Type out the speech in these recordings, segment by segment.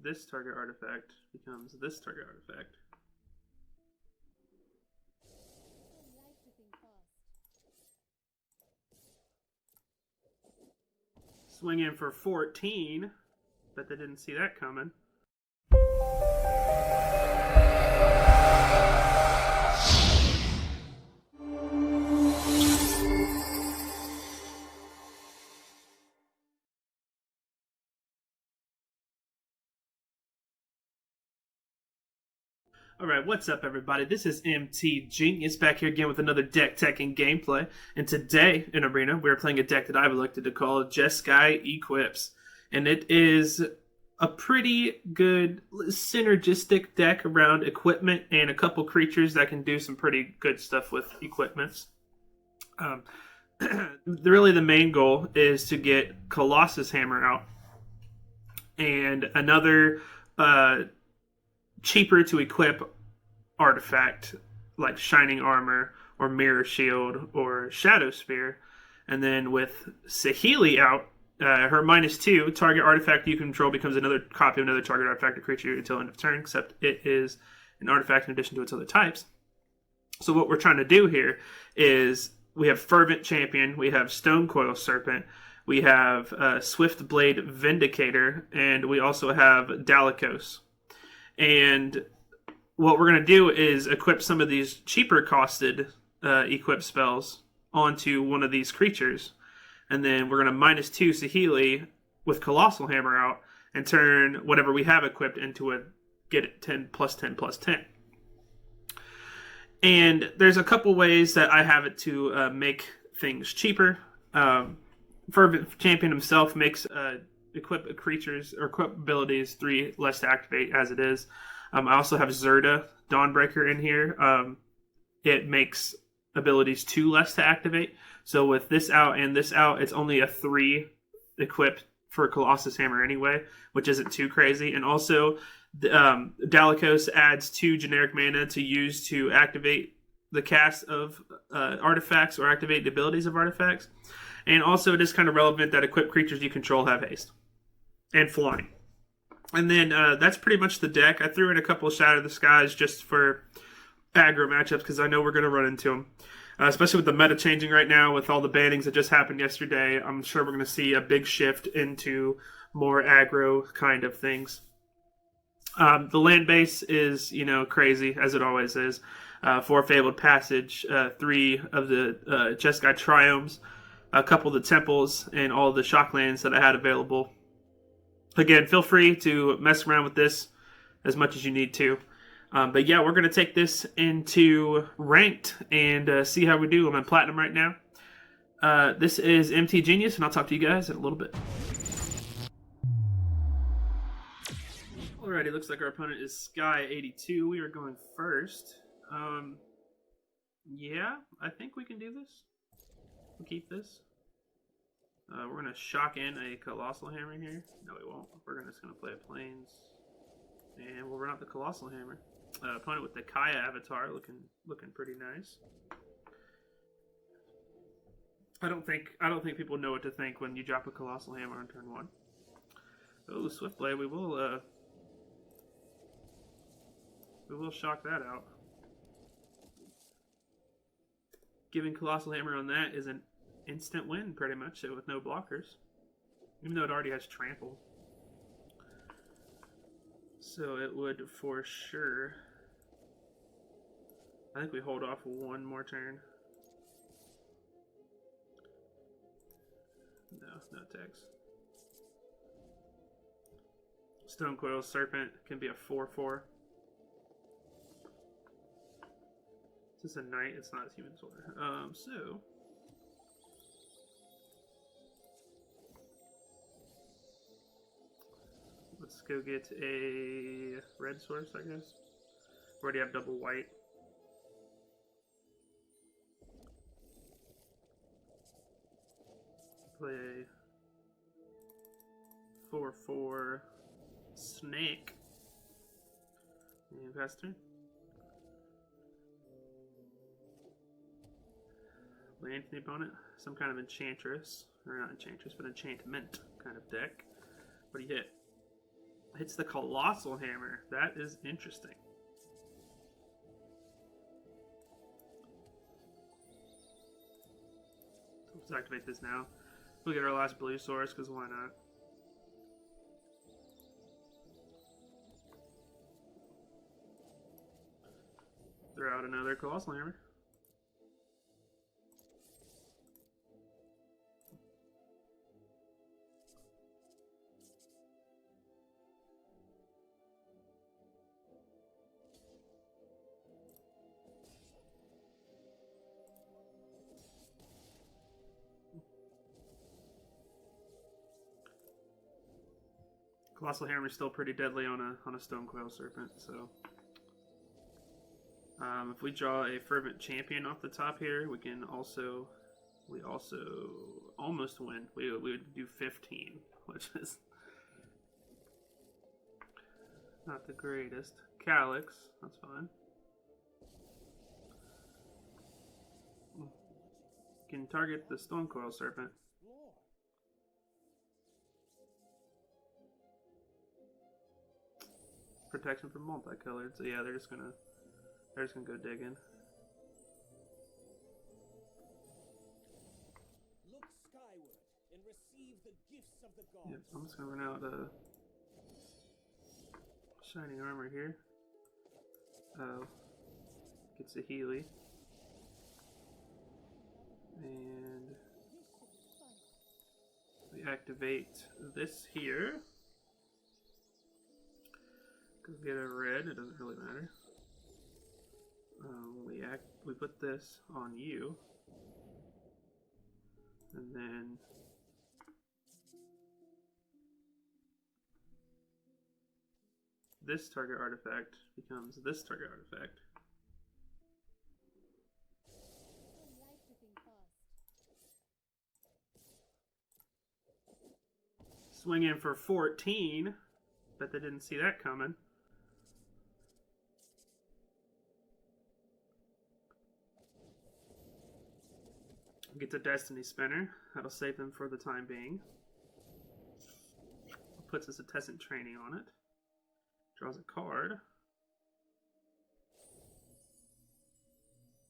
this target artifact becomes this target artifact. Swing in for 14. Bet they didn't see that coming. Alright, what's up everybody? This is MTGenius back here again with another deck tech and gameplay. And today in Arena, we're playing a deck that I've elected to call Jeskai Equips. And it is a pretty good synergistic deck around equipment and a couple creatures that can do some pretty good stuff with equipments. Really the main goal is to get Colossus Hammer out. And another cheaper to equip artifact like Shining Armor or Mirror Shield or Shadow Spear. And then with Saheeli out, her -2, target artifact you control becomes another copy of another target artifact or creature until end of turn, except it is an artifact in addition to its other types. So what we're trying to do here is we have Fervent Champion, we have Stonecoil Serpent, we have Swift Blade Vindicator, and we also have Dalichos. And what we're going to do is equip some of these cheaper costed equip spells onto one of these creatures. And then we're going to -2 Saheeli with Colossal Hammer out and turn whatever we have equipped into a get it 10 plus 10 plus 10. And there's a couple ways that I have it to make things cheaper. Fervent Champion himself makes equip creatures or equip abilities 3 less to activate as it is. I also have Zerda Dawnbreaker in here. It makes abilities 2 less to activate. So with this out and this out, it's only a 3 equip for Colossus Hammer anyway, which isn't too crazy. And also, Dalichos adds 2 generic mana to use to activate the cast of artifacts or activate the abilities of artifacts. And also, it is kind of relevant that equipped creatures you control have haste and flying. And then that's pretty much the deck. I threw in a couple of Shadow of the Skies just for aggro matchups because I know we're going to run into them. Especially with the meta changing right now with all the bannings that just happened yesterday. I'm sure we're going to see a big shift into more aggro kind of things. The land base is, crazy, as it always is. 4 Fabled Passage, 3 of the Jeskai Triomes, a couple of the temples, and all of the shocklands that I had available. Again, feel free to mess around with this as much as you need to. But yeah, we're going to take this into ranked and see how we do. I'm in Platinum right now. This is MTGenius, and I'll talk to you guys in a little bit. Alrighty, looks like our opponent is Sky82. We are going first. Yeah, I think we can do this. We'll keep this. We're going to shock in a Colossal Hammer here. No, we won't. We're just going to play a Plains. And we'll run out the Colossal Hammer. Opponent with the Kaya avatar looking pretty nice. I don't think people know what to think when you drop a Colossal Hammer on turn 1. Oh, Swiftblade, we will shock that out. Giving Colossal Hammer on that is an instant win, pretty much, so with no blockers. Even though it already has Trample. So it would for sure... I think we hold off one more turn. No attacks. Stonecoil Serpent can be a 4/4. Is this a knight? It's not a human soldier. So... let's go get a red source, I guess. We already have double white. Play 4/4 snake. And pass turn. Land to the opponent. Some kind of enchantress. Or not enchantress, but enchantment kind of deck. What do you hit? Hits the Colossal Hammer. That is interesting. Let's activate this now. We'll get our last blue source, because why not? Throw out another Colossal Hammer. Colossal Hammer is still pretty deadly on a Stone Coil Serpent, so if we draw a Fervent Champion off the top here, we also almost win. We would do 15, which is not the greatest. Calyx, that's fine. You can target the Stone Coil Serpent. Protection from multicolored, so yeah, they're just gonna go digging. Look skyward and receive the gifts of the gods. Yep, I'm just gonna run out Shining Armor here. Get M-Saheeli. And we activate this here. Get a red, it doesn't really matter. We put this on you, and then this target artifact becomes this target artifact. Swing in for 14. Bet they didn't see that coming. Gets a Destiny Spinner. That'll save them for the time being. Puts us a Tessent Training on it. Draws a card.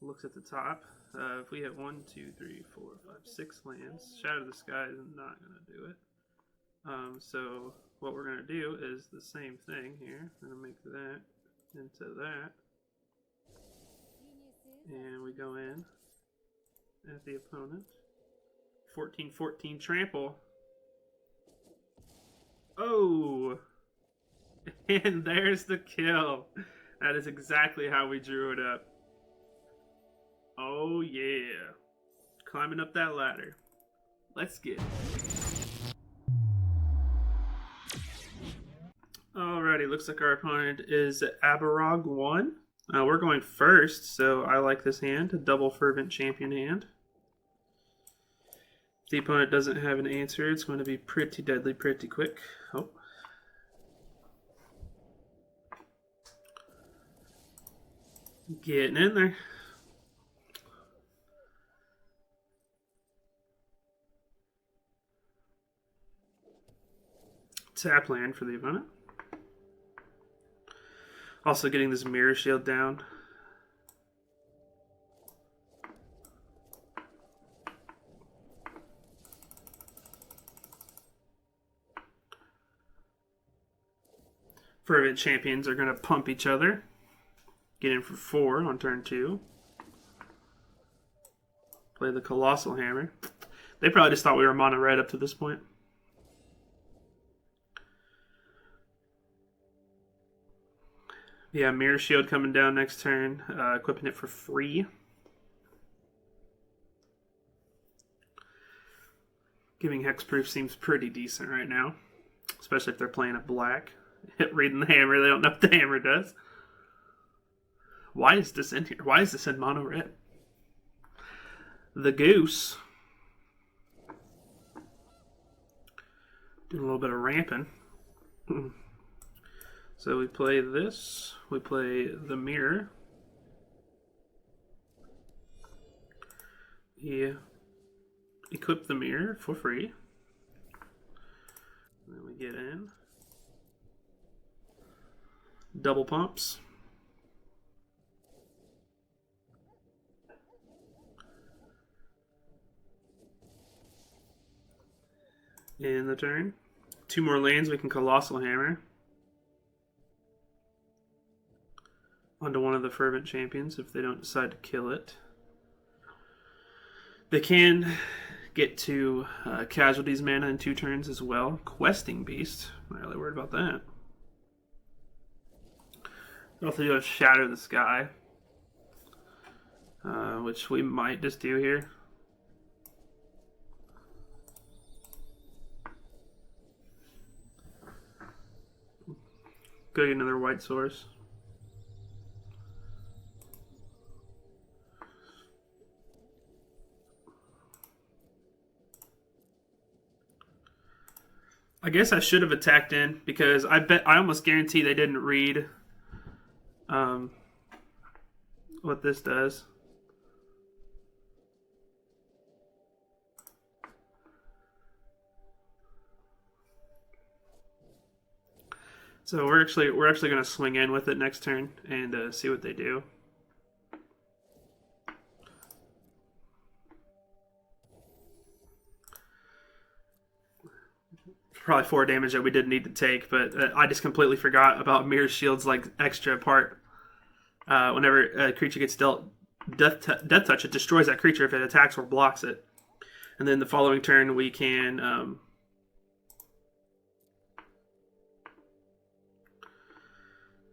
Looks at the top. If we have 1, 2, 3, 4, 5, 6 lands, Shadow the Sky is not going to do it. So what we're going to do is the same thing here. We're going to make that into that. And we go in at the opponent. 14/14 trample. Oh! And there's the kill. That is exactly how we drew it up. Oh yeah. Climbing up that ladder. Let's get it. Alrighty, looks like our opponent is Aberog 1. We're going first, so I like this hand, a double Fervent Champion hand. If the opponent doesn't have an answer, it's going to be pretty deadly pretty quick. Oh. Getting in there. Tap land for the opponent. Also getting this Mirror Shield down. Fervent Champions are going to pump each other. Get in for 4 on turn 2. Play the Colossal Hammer. They probably just thought we were mono red up to this point. Yeah, Mirror Shield coming down next turn. Equipping it for free. Giving Hexproof seems pretty decent right now. Especially if they're playing it black. Reading the hammer, they don't know what the hammer does. Why is this in here? Why is this in mono red? The Goose. Doing a little bit of ramping. So we play this. We play the Mirror. Yeah. Equip the Mirror for free. And then we get in. Double pumps. In the turn. 2 more lands, we can Colossal Hammer onto one of the Fervent Champions if they don't decide to kill it. They can get to Casualties mana in 2 turns as well. Questing Beast. I'm not really worried about that. They also do have Shatter the Sky, which we might just do here. Go get another white source. I guess I should have attacked in because I almost guarantee they didn't read what this does. So we're actually going to swing in with it next turn and see what they do. Probably 4 damage that we didn't need to take, but I just completely forgot about Mirror Shield's like extra part. Whenever a creature gets dealt death touch, it destroys that creature if it attacks or blocks it. And then the following turn we can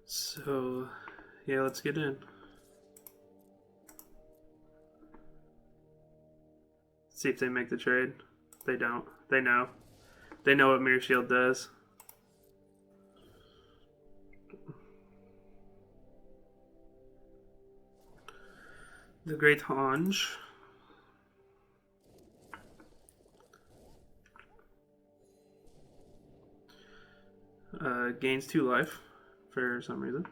so yeah, let's get in. See if they make the trade. They don't. They know. They know what Mirror Shield does. The Great Hanj. Gains 2 life for some reason.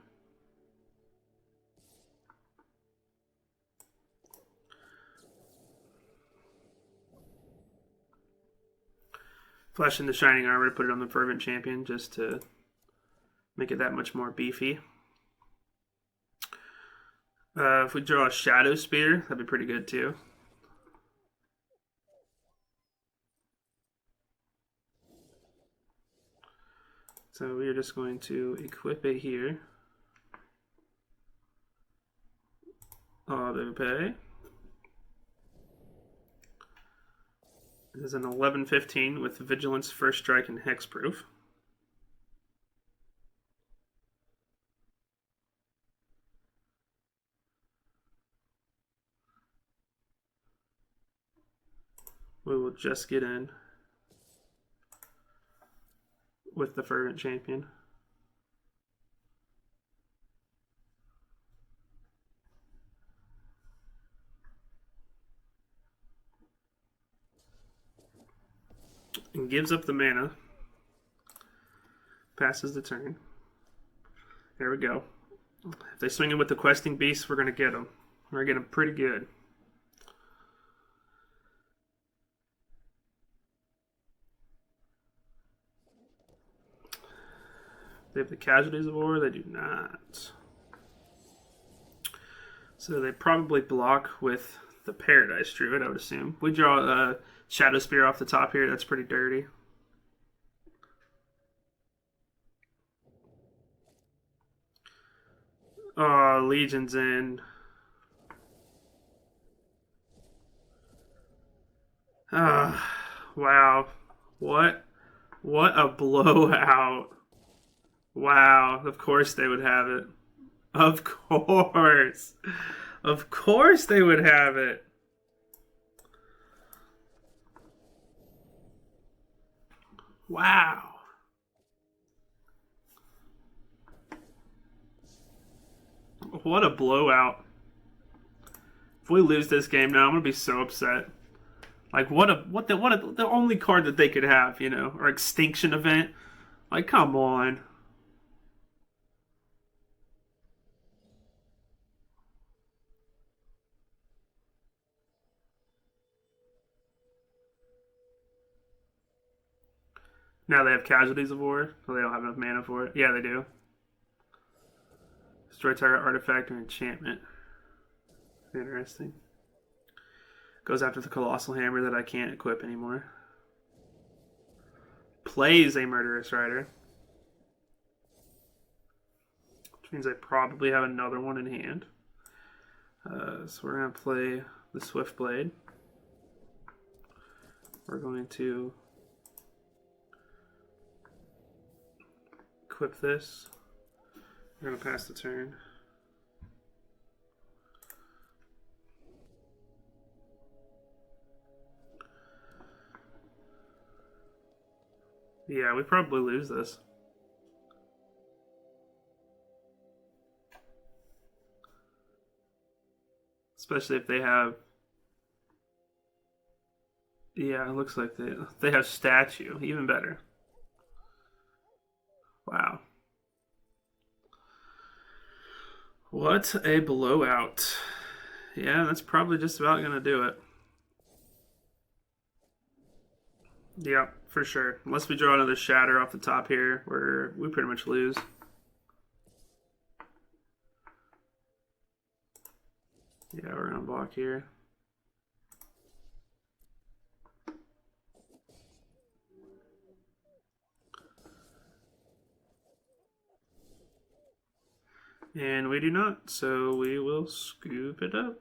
Flash in the Shining Armor to put it on the Fervent Champion just to make it that much more beefy. If we draw a Shadow Spear, that'd be pretty good too. So we are just going to equip it here. Auto pay. This is an 11/15 with Vigilance, First Strike, and Hexproof. We will just get in with the Fervent Champion. And gives up the mana. Passes the turn. There we go. If they swing in with the Questing Beast, we're going to get them. We're going to get them pretty good. They have the Casualties of War. They do not. So they probably block with the Paradise Druid, I would assume. We draw a Shadow Spear off the top here. That's pretty dirty. Oh, Legion's in. Wow. What a blowout. Wow. Of course they would have it. Of course. Of course they would have it. Wow. What a blowout. If we lose this game now, I'm going to be so upset. Like, the only card that they could have, you know, or Extinction Event. Like, come on. Now they have Casualties of War, so they don't have enough mana for it. Yeah, they do. Destroy target artifact or enchantment. Interesting. Goes after the Colossal Hammer that I can't equip anymore. Plays a Murderous Rider. Which means I probably have another one in hand. So we're going to play the Swiftblade. We're going to equip this. We're going to pass the turn. Yeah, we probably lose this. Especially if they have... Yeah, it looks like they have Statue. Even better. Wow. What a blowout. Yeah, that's probably just about going to do it. Yeah, for sure. Unless we draw another Shatter off the top here, where we pretty much lose. Yeah, we're going to block here. And we do not, so we will scoop it up.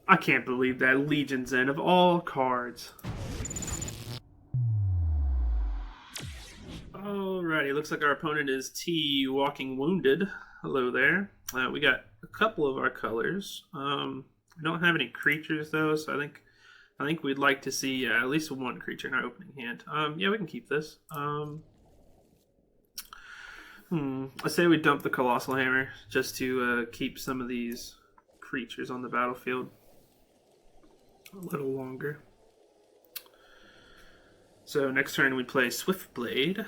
I can't believe that. Legion's End of all cards. Alrighty, looks like our opponent is T Walking Wounded. Hello there. We got a couple of our colors. We don't have any creatures though, so I think we'd like to see at least one creature in our opening hand. Yeah, we can keep this. I say we dump the Colossal Hammer just to keep some of these creatures on the battlefield a little longer. So next turn we play Swiftblade.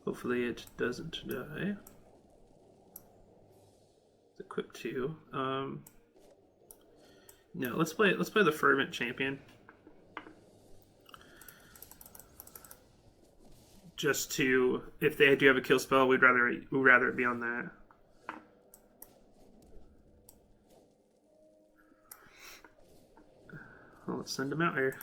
Hopefully it doesn't die. It's equipped 2. No, let's play the Fervent Champion. Just to, if they do have a kill spell, we'd rather it be on that. Well, let's send them out here.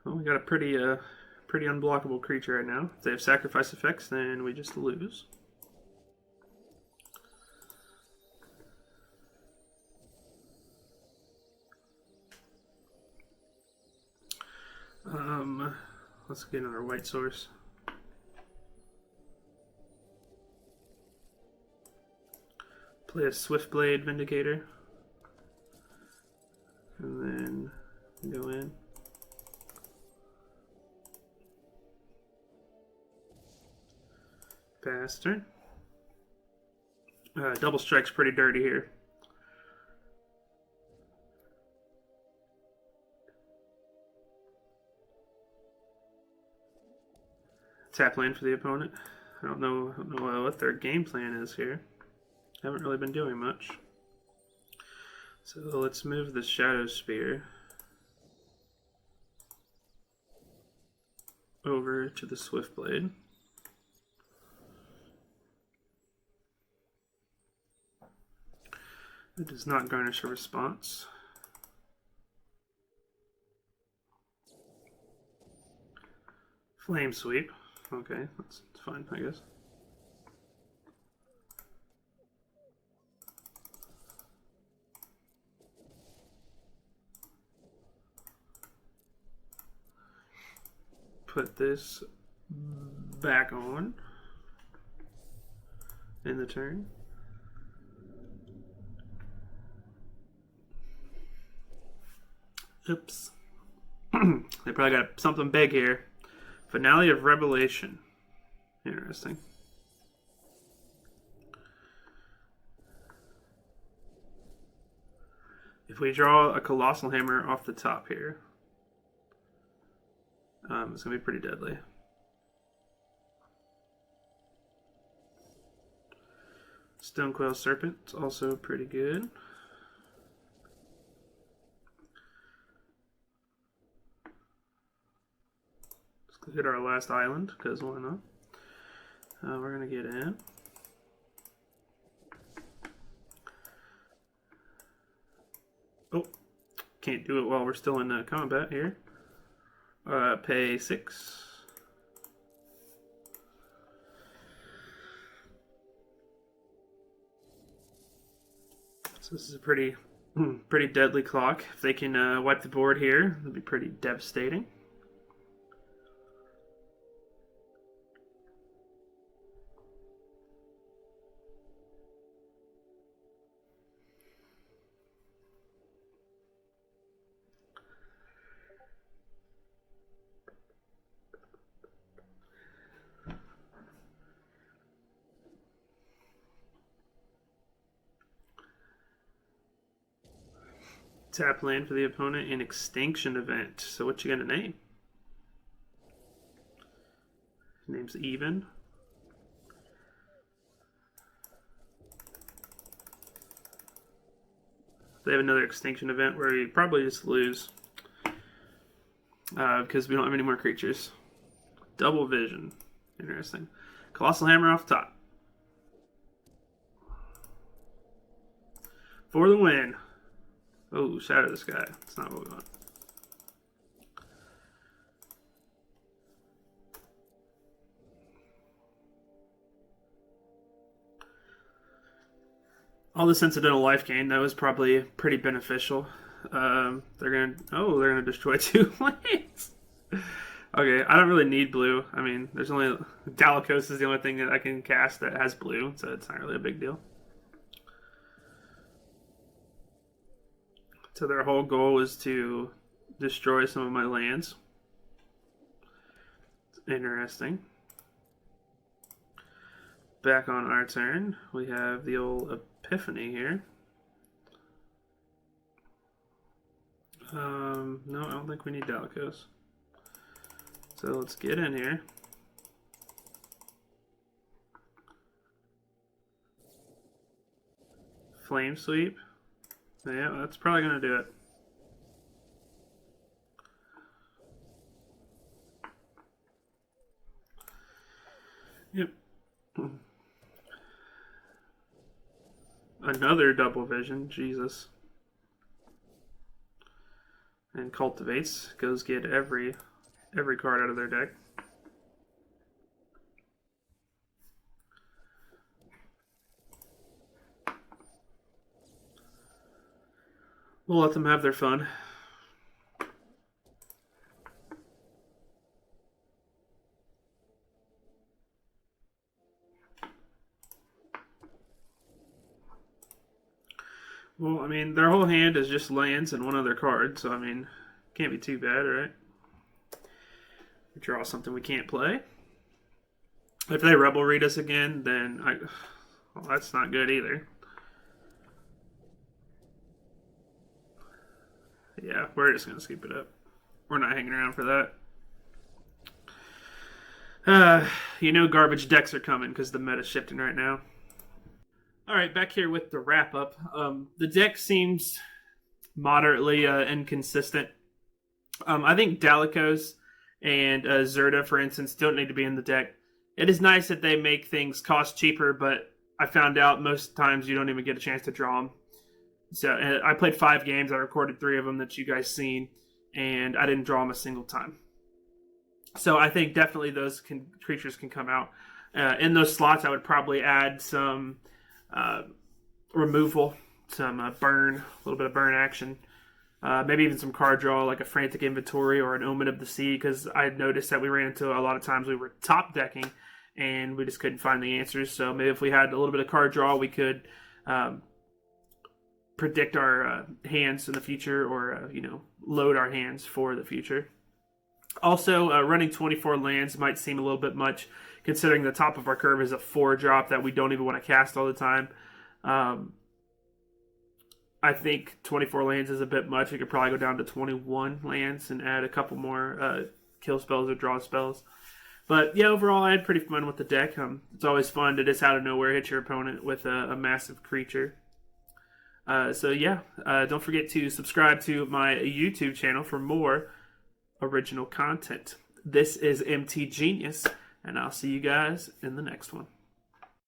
Well, we got a pretty unblockable creature right now. If they have sacrifice effects, then we just lose. Let's get another white source. Play a Swiftblade Vindicator. And then go in. Pass turn. Double strike's pretty dirty here. Tap land for the opponent. I don't know what their game plan is here. Haven't really been doing much. So let's move the Shadow Spear over to the Swiftblade. It does not garnish a response. Flame Sweep. Okay, that's fine, I guess. Put this back on in the turn. Oops. They probably got something big here. Finale of Revelation. Interesting. If we draw a Colossal Hammer off the top here, It's going to be pretty deadly. Stonecoil Serpent, also pretty good. Let's hit our last island, because why not? We're going to get in. Oh, can't do it while we're still in combat here. Pay 6. So this is a pretty deadly clock. If they can wipe the board here, it'll be pretty devastating. Tap land for the opponent in Extinction Event. So what you gonna name? Name's even. They have another Extinction Event where we probably just lose. Because we don't have any more creatures. Double Vision. Interesting. Colossal Hammer off the top. For the win. Oh, Shadow the Sky. That's not what we want. All this incidental life gain, that was probably pretty beneficial. They're gonna destroy 2 lands. Okay, I don't really need blue. I mean, there's only Dalakos is the only thing that I can cast that has blue, so it's not really a big deal. So their whole goal is to destroy some of my lands. It's interesting. Back on our turn, we have the old Epiphany here. No, I don't think we need Dalakos. So let's get in here. Flame Sweep. Yeah, that's probably going to do it. Yep. Another Double Vision, Jesus. And Cultivates. Goes get every card out of their deck. We'll let them have their fun. Well, I mean, their whole hand is just lands and one other card, so I mean, can't be too bad, right? We draw something we can't play. If they Rebel Read us again, then well, that's not good either. Yeah, we're just going to scoop it up. We're not hanging around for that. Garbage decks are coming because the meta's shifting right now. Alright, back here with the wrap-up. The deck seems moderately inconsistent. I think Dalakos and Zerda, for instance, don't need to be in the deck. It is nice that they make things cost cheaper, but I found out most times you don't even get a chance to draw them. So I played 5 games. I recorded 3 of them that you guys seen, and I didn't draw them a single time. So I think definitely those creatures can come out. In those slots, I would probably add some removal, some burn, a little bit of burn action. Maybe even some card draw, like a Frantic Inventory or an Omen of the Sea, because I noticed that we ran into a lot of times we were top decking, and we just couldn't find the answers. So maybe if we had a little bit of card draw, we could predict our hands in the future, or load our hands for the future. Also, running 24 lands might seem a little bit much, considering the top of our curve is a 4-drop that we don't even want to cast all the time. I think 24 lands is a bit much. We could probably go down to 21 lands and add a couple more kill spells or draw spells. But yeah, overall, I had pretty fun with the deck. It's always fun to just out of nowhere hit your opponent with a massive creature. So yeah, don't forget to subscribe to my YouTube channel for more original content. This is MTGenius, and I'll see you guys in the next one.